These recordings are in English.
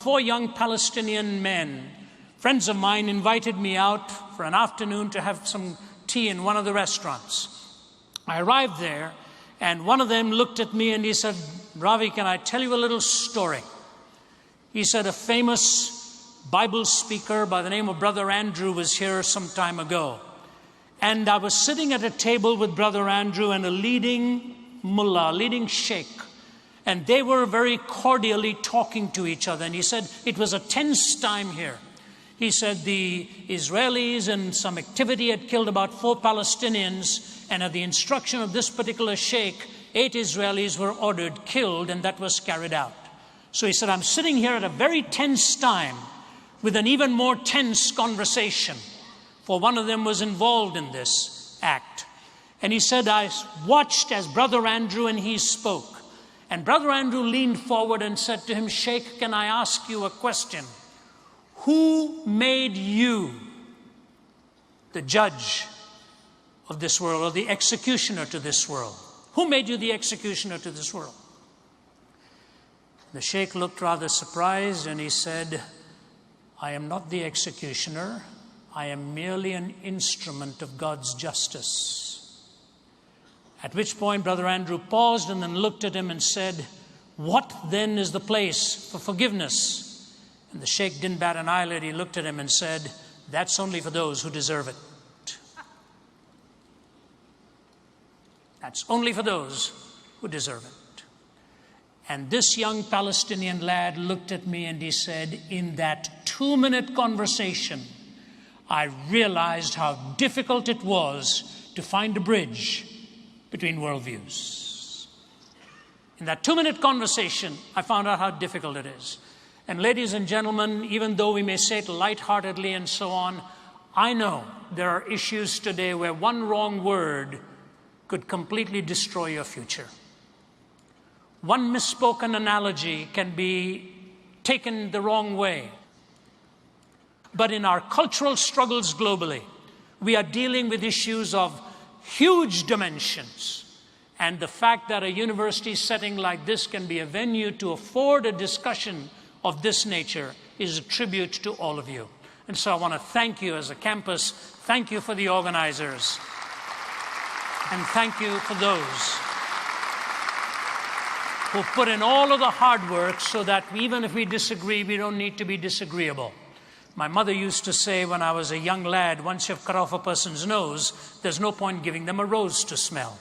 4 young Palestinian men, friends of mine, invited me out for an afternoon to have some tea in one of the restaurants. I arrived there, and one of them looked at me and he said, "Ravi, can I tell you a little story?" He said, "A famous Bible speaker by the name of Brother Andrew was here some time ago. And I was sitting at a table with Brother Andrew and a leading mullah, leading sheikh. And they were very cordially talking to each other. And he said, it was a tense time here. He said the Israelis in some activity had killed about 4 Palestinians. And at the instruction of this particular sheikh, 8 Israelis were ordered killed, and that was carried out. So he said, I'm sitting here at a very tense time with an even more tense conversation, for one of them was involved in this act. And he said, I watched as Brother Andrew and he spoke. And Brother Andrew leaned forward and said to him, Sheikh, can I ask you a question? Who made you the judge of this world, or the executioner to this world? Who made you the executioner to this world? The sheikh looked rather surprised and he said, I am not the executioner. I am merely an instrument of God's justice. At which point Brother Andrew paused and then looked at him and said, what then is the place for forgiveness? And the sheikh didn't bat an eyelid. He looked at him and said, that's only for those who deserve it. That's only for those who deserve it. And this young Palestinian lad looked at me and he said, in that 2-minute conversation, I realized how difficult it was to find a bridge between worldviews. In that 2-minute conversation, I found out how difficult it is. And ladies and gentlemen, even though we may say it lightheartedly and so on, I know there are issues today where one wrong word could completely destroy your future. One misspoken analogy can be taken the wrong way. But in our cultural struggles globally, we are dealing with issues of huge dimensions. And the fact that a university setting like this can be a venue to afford a discussion of this nature is a tribute to all of you. And so I want to thank you as a campus. Thank you for the organizers. And thank you for those who put in all of the hard work so that even if we disagree, we don't need to be disagreeable. My mother used to say when I was a young lad, once you've cut off a person's nose, there's no point giving them a rose to smell.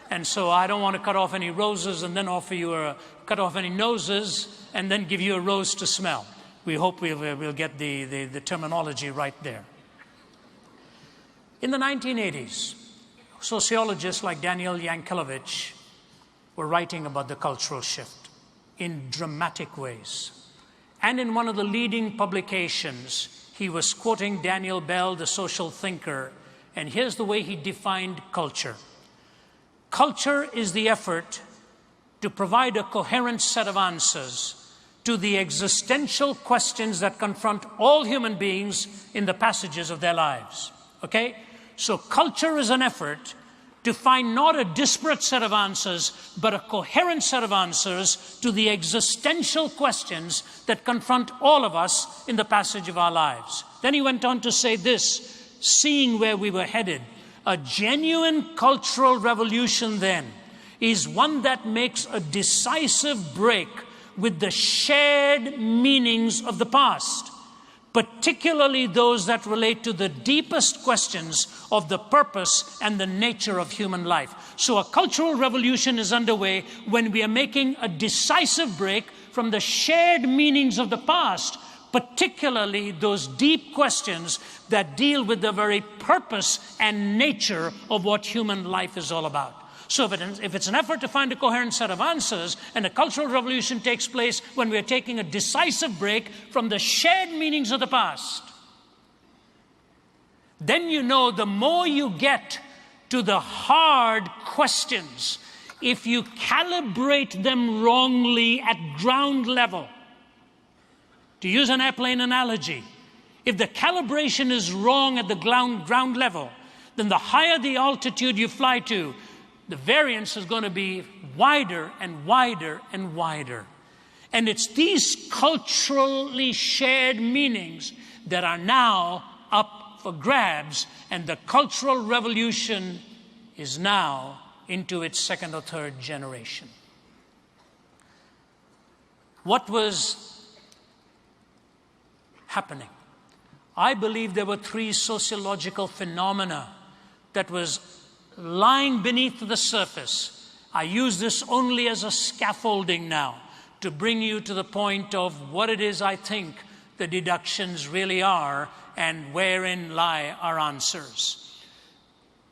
And so I don't want to cut off any roses and then offer you cut off any noses and then give you a rose to smell. We hope we'll get the terminology right there. In the 1980s, sociologists like Daniel Yankelevich were writing about the cultural shift in dramatic ways. And in one of the leading publications, he was quoting Daniel Bell, the social thinker, and here's the way he defined culture. Culture is the effort to provide a coherent set of answers to the existential questions that confront all human beings in the passages of their lives. Okay? So culture is an effort to find not a disparate set of answers, but a coherent set of answers to the existential questions that confront all of us in the passage of our lives. Then he went on to say this, seeing where we were headed, a genuine cultural revolution then is one that makes a decisive break with the shared meanings of the past, particularly those that relate to the deepest questions of the purpose and the nature of human life. So a cultural revolution is underway when we are making a decisive break from the shared meanings of the past, particularly those deep questions that deal with the very purpose and nature of what human life is all about. So if it's an effort to find a coherent set of answers, and a cultural revolution takes place when we are taking a decisive break from the shared meanings of the past, then you know the more you get to the hard questions, if you calibrate them wrongly at ground level, to use an airplane analogy, if the calibration is wrong at the ground level, then the higher the altitude you fly to, the variance is going to be wider and wider and wider. And it's these culturally shared meanings that are now up for grabs, and the cultural revolution is now into its second or third generation. What was happening? I believe there were three sociological phenomena that was lying beneath the surface. I use this only as a scaffolding now to bring you to the point of what it is I think the deductions really are and wherein lie our answers.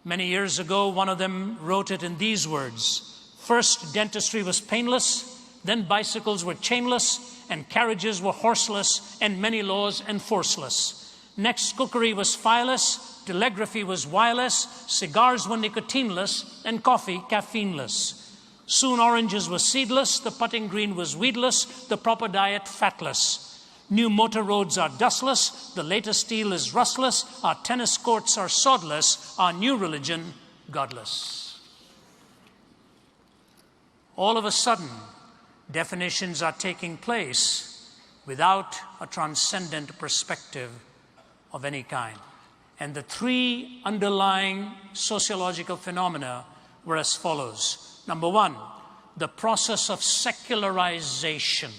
Many years ago, one of them wrote it in these words: first, dentistry was painless, then bicycles were chainless, and carriages were horseless, and many laws enforceless. Next, cookery was fireless, telegraphy was wireless, cigars were nicotineless, and coffee caffeineless. Soon oranges were seedless, the putting green was weedless, the proper diet fatless. New motor roads are dustless, the latest steel is rustless, our tennis courts are sodless, our new religion godless. All of a sudden, definitions are taking place without a transcendent perspective of any kind. And the three underlying sociological phenomena were as follows. Number one, the process of secularization.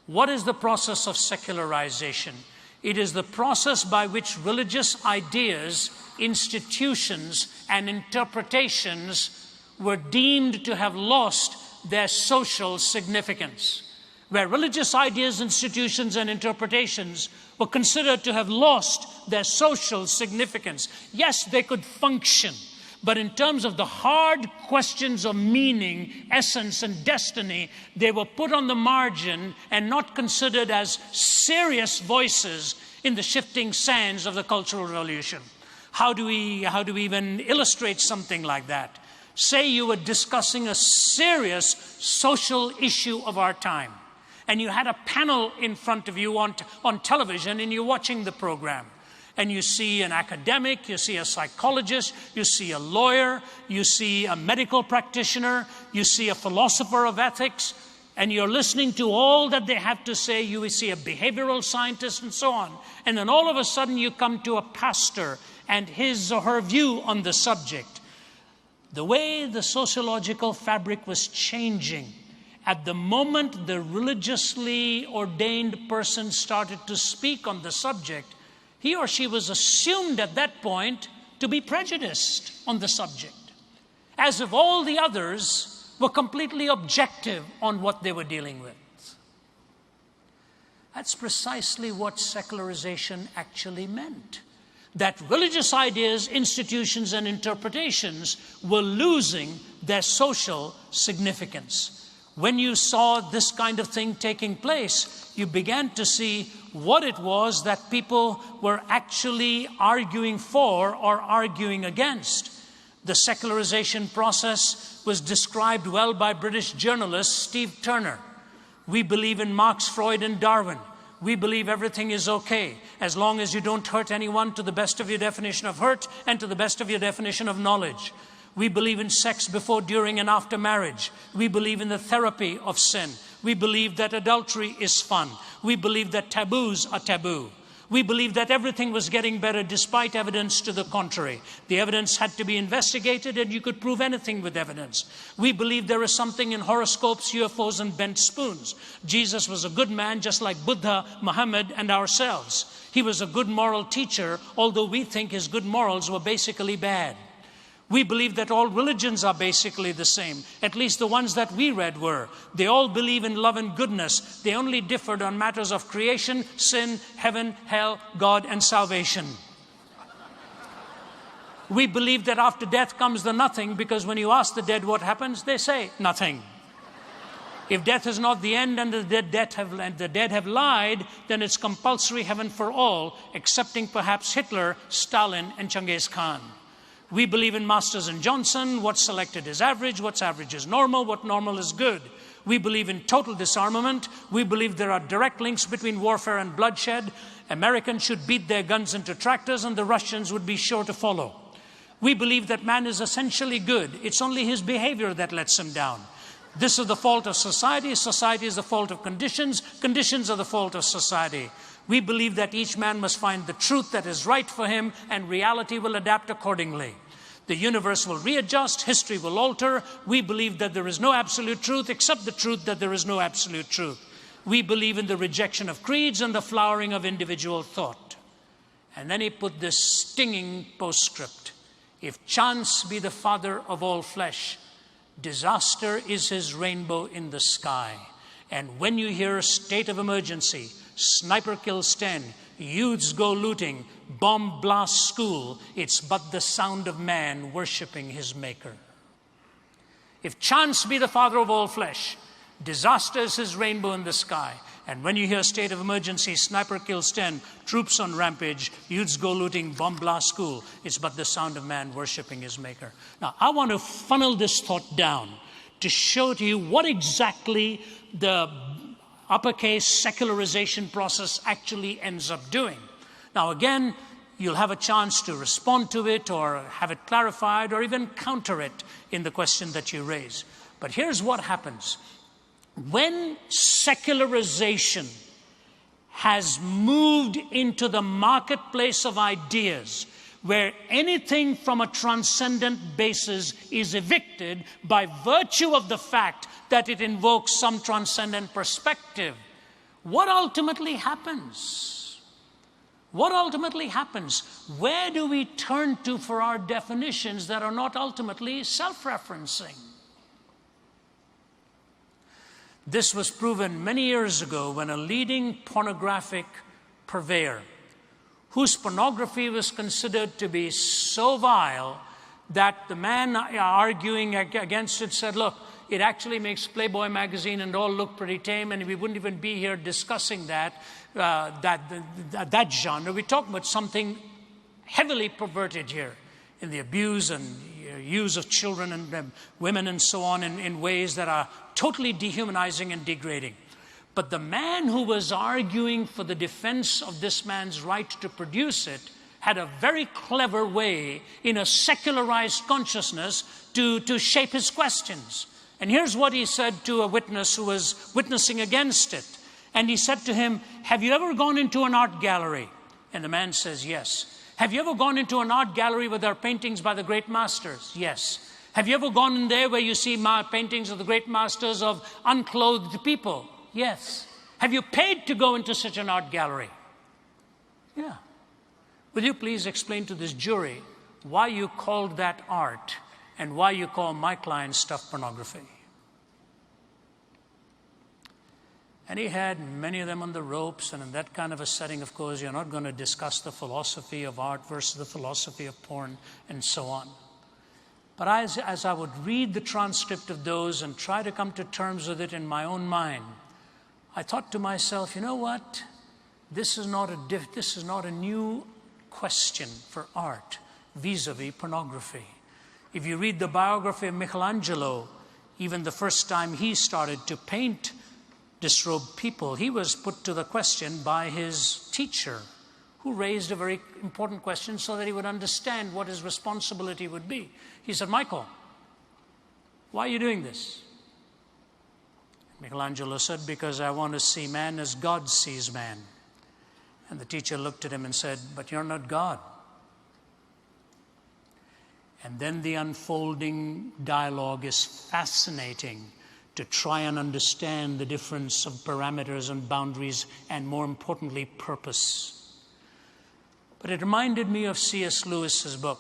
What is the process of secularization? It is the process by which religious ideas, institutions, and interpretations were deemed to have lost their social significance. Where religious ideas, institutions, and interpretations were considered to have lost their social significance. Yes, they could function, but in terms of the hard questions of meaning, essence, and destiny, they were put on the margin and not considered as serious voices in the shifting sands of the Cultural Revolution. How do we even illustrate something like that? Say you were discussing a serious social issue of our time, and you had a panel in front of you on television, and you're watching the program. And you see an academic, you see a psychologist, you see a lawyer, you see a medical practitioner, you see a philosopher of ethics, and you're listening to all that they have to say. You see a behavioral scientist and so on. And then all of a sudden you come to a pastor and his or her view on the subject. The way the sociological fabric was changing, at the moment the religiously ordained person started to speak on the subject, he or she was assumed at that point to be prejudiced on the subject, as if all the others were completely objective on what they were dealing with. That's precisely what secularization actually meant. That religious ideas, institutions, and interpretations were losing their social significance. When you saw this kind of thing taking place, you began to see what it was that people were actually arguing for or arguing against. The secularization process was described well by British journalist Steve Turner. We believe in Marx, Freud, and Darwin. We believe everything is okay as long as you don't hurt anyone to the best of your definition of hurt and to the best of your definition of knowledge. We believe in sex before, during, and after marriage. We believe in the therapy of sin. We believe that adultery is fun. We believe that taboos are taboo. We believe that everything was getting better despite evidence to the contrary. The evidence had to be investigated, and you could prove anything with evidence. We believe there is something in horoscopes, UFOs, and bent spoons. Jesus was a good man, just like Buddha, Muhammad, and ourselves. He was a good moral teacher, although we think his good morals were basically bad. We believe that all religions are basically the same. At least the ones that we read were. They all believe in love and goodness. They only differed on matters of creation, sin, heaven, hell, God, and salvation. We believe that after death comes the nothing, because when you ask the dead what happens, they say nothing. If death is not the end and the dead have lied, then it's compulsory heaven for all, excepting perhaps Hitler, Stalin, and Genghis Khan. We believe in Masters and Johnson. What's selected is average. What's average is normal. What normal is good. We believe in total disarmament. We believe there are direct links between warfare and bloodshed. Americans should beat their guns into tractors, and the Russians would be sure to follow. We believe that man is essentially good. It's only his behavior that lets him down. This is the fault of society. Society is the fault of conditions. Conditions are the fault of society. We believe that each man must find the truth that is right for him, and reality will adapt accordingly. The universe will readjust, history will alter. We believe that there is no absolute truth except the truth that there is no absolute truth. We believe in the rejection of creeds and the flowering of individual thought. And then he put this stinging postscript. If chance be the father of all flesh, disaster is his rainbow in the sky. And when you hear a state of emergency, sniper kills 10, youths go looting, bomb blasts school, it's but the sound of man worshiping his maker. If chance be the father of all flesh, disaster is his rainbow in the sky. And when you hear state of emergency, sniper kills 10, troops on rampage, youths go looting, bomb blast school, it's but the sound of man worshiping his maker. Now, I want to funnel this thought down to show to you what exactly the uppercase secularization process actually ends up doing. Now, again, you'll have a chance to respond to it or have it clarified or even counter it in the question that you raise. But here's what happens. When secularization has moved into the marketplace of ideas, where anything from a transcendent basis is evicted by virtue of the fact that it invokes some transcendent perspective, what ultimately happens? What ultimately happens? Where do we turn to for our definitions that are not ultimately self-referencing? This was proven many years ago when a leading pornographic purveyor, whose pornography was considered to be so vile that the man arguing against it said, look, it actually makes Playboy magazine and all look pretty tame, and we wouldn't even be here discussing that genre. We're talking about something heavily perverted here in the abuse and use of children and women and so on in ways that are totally dehumanizing and degrading. But the man who was arguing for the defense of this man's right to produce it had a very clever way in a secularized consciousness to shape his questions. And here's what he said to a witness who was witnessing against it. And he said to him, have you ever gone into an art gallery? And the man says, yes. Have you ever gone into an art gallery where there are paintings by the great masters? Yes. Have you ever gone in there where you see paintings of the great masters of unclothed people? Yes. Have you paid to go into such an art gallery? Yeah. Will you please explain to this jury why you called that art and why you call my client's stuff pornography? And he had many of them on the ropes, and in that kind of a setting, of course, you're not going to discuss the philosophy of art versus the philosophy of porn and so on. But as I would read the transcript of those and try to come to terms with it in my own mind, I thought to myself, you know what? This is not a new question for art vis-a-vis pornography. If you read the biography of Michelangelo, even the first time he started to paint disrobed people, he was put to the question by his teacher, who raised a very important question so that he would understand what his responsibility would be. He said, Michael, why are you doing this? Michelangelo said, because I want to see man as God sees man. And the teacher looked at him and said, but you're not God. And then the unfolding dialogue is fascinating to try and understand the difference of parameters and boundaries and, more importantly, purpose. But it reminded me of C.S. Lewis's book,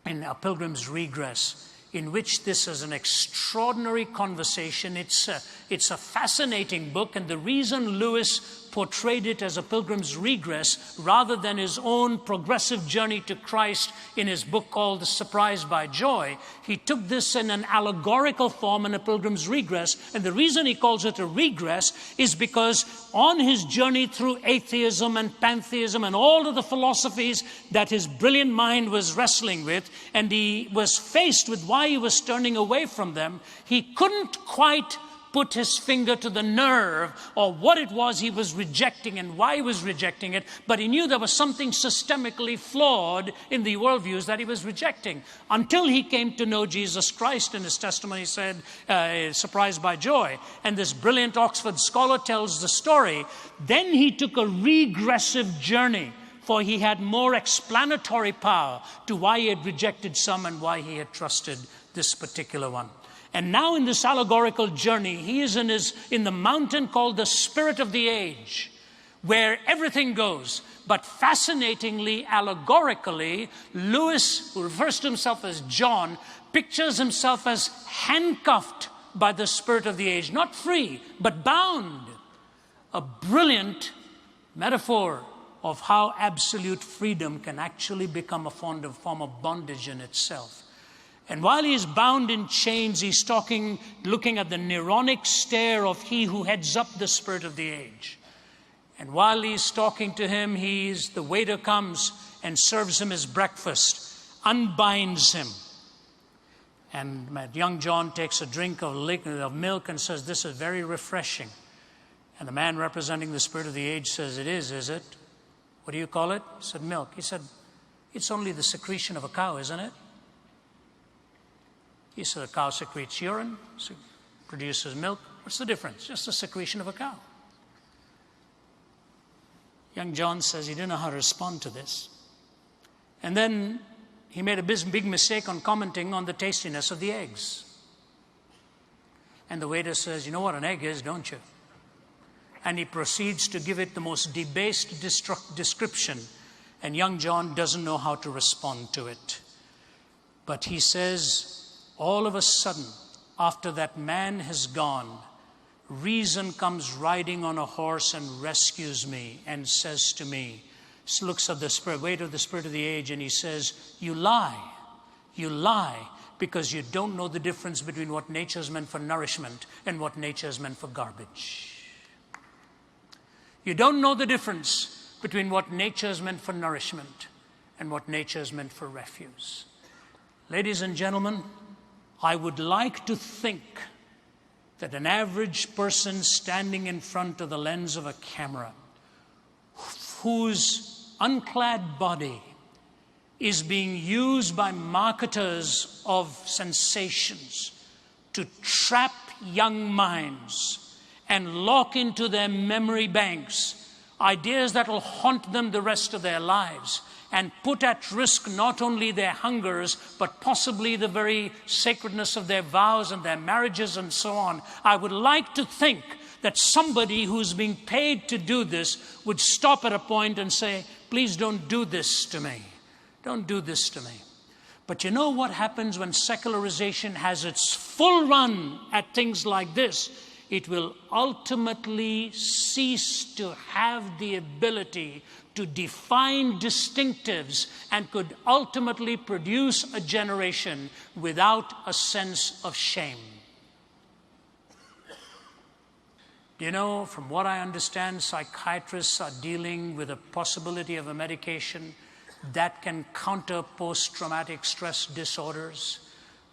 in A Pilgrim's Regress, in which this is an extraordinary conversation. It's a fascinating book, and the reason Lewis portrayed it as a pilgrim's regress rather than his own progressive journey to Christ in his book called Surprised by Joy, he took this in an allegorical form in A Pilgrim's Regress. And the reason he calls it a regress is because on his journey through atheism and pantheism and all of the philosophies that his brilliant mind was wrestling with, and he was faced with why he was turning away from them, he couldn't quite put his finger to the nerve or what it was he was rejecting and why he was rejecting it, but he knew there was something systemically flawed in the worldviews that he was rejecting. Until he came to know Jesus Christ, in his testimony said, surprised by joy. And this brilliant Oxford scholar tells the story. Then he took a regressive journey, for he had more explanatory power to why he had rejected some and why he had trusted this particular one. And now in this allegorical journey, he is in the mountain called the Spirit of the Age, where everything goes. But fascinatingly, allegorically, Lewis, who refers to himself as John, pictures himself as handcuffed by the Spirit of the Age, not free, but bound. A brilliant metaphor of how absolute freedom can actually become a form of bondage in itself. And while he is bound in chains, he's looking at the neuronic stare of he who heads up the Spirit of the Age. And while he's talking to him, the waiter comes and serves him his breakfast, unbinds him. And young John takes a drink of milk and says, "This is very refreshing." And the man representing the Spirit of the Age says, "It is it? What do you call it?" He said, "Milk." He said, "It's only the secretion of a cow, isn't it?" He said, "A cow secretes urine, produces milk. What's the difference? Just the secretion of a cow." Young John says he didn't know how to respond to this. And then he made a big mistake on commenting on the tastiness of the eggs. And the waiter says, "You know what an egg is, don't you?" And he proceeds to give it the most debased description. And young John doesn't know how to respond to it. But he says, all of a sudden, after that man has gone, reason comes riding on a horse and rescues me and says to me, looks at the weight of the Spirit of the Age, and he says, you lie, because you don't know the difference between what nature is meant for nourishment and what nature is meant for garbage. You don't know the difference between what nature is meant for nourishment and what nature is meant for refuse. Ladies and gentlemen, I would like to think that an average person standing in front of the lens of a camera, whose unclad body is being used by marketers of sensations to trap young minds and lock into their memory banks ideas that will haunt them the rest of their lives and put at risk not only their hungers, but possibly the very sacredness of their vows and their marriages and so on. I would like to think that somebody who's being paid to do this would stop at a point and say, please don't do this to me. Don't do this to me. But you know what happens when secularization has its full run at things like this? It will ultimately cease to have the ability to define distinctives and could ultimately produce a generation without a sense of shame. You know, from what I understand, psychiatrists are dealing with a possibility of a medication that can counter post-traumatic stress disorders.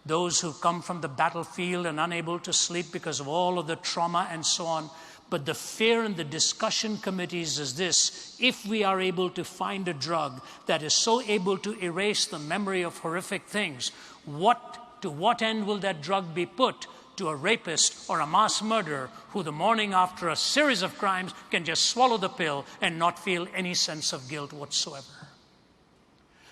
Those who come from the battlefield and unable to sleep because of all of the trauma and so on. But the fear in the discussion committees is this: if we are able to find a drug that is so able to erase the memory of horrific things, to what end will that drug be put to a rapist or a mass murderer who the morning after a series of crimes can just swallow the pill and not feel any sense of guilt whatsoever?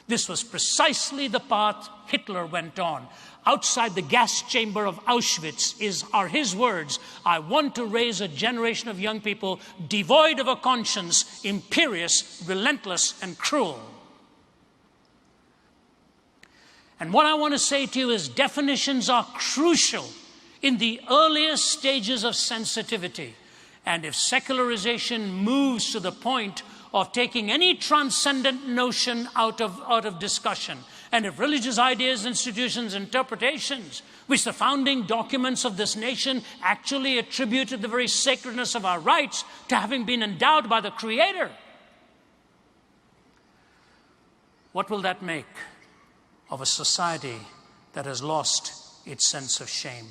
This was precisely the path Hitler went on. Outside the gas chamber of Auschwitz are his words: I want to raise a generation of young people devoid of a conscience, imperious, relentless, and cruel. And what I want to say to you is definitions are crucial in the earliest stages of sensitivity. And if secularization moves to the point of taking any transcendent notion out of discussion, and if religious ideas, institutions, interpretations, which the founding documents of this nation actually attributed the very sacredness of our rights to having been endowed by the Creator, what will that make of a society that has lost its sense of shame?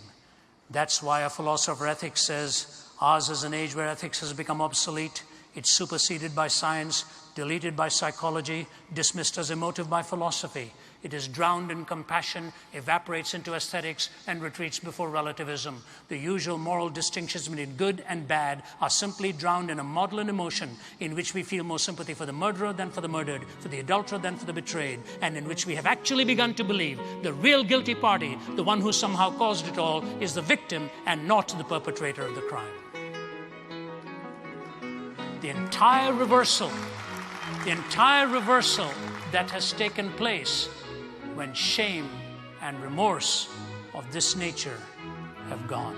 That's why a philosopher of ethics says, ours is an age where ethics has become obsolete. It's superseded by science, deleted by psychology, dismissed as emotive by philosophy. It is drowned in compassion, evaporates into aesthetics, and retreats before relativism. The usual moral distinctions between good and bad are simply drowned in a maudlin emotion in which we feel more sympathy for the murderer than for the murdered, for the adulterer than for the betrayed, and in which we have actually begun to believe the real guilty party, the one who somehow caused it all, is the victim and not the perpetrator of the crime. The entire reversal that has taken place when shame and remorse of this nature have gone.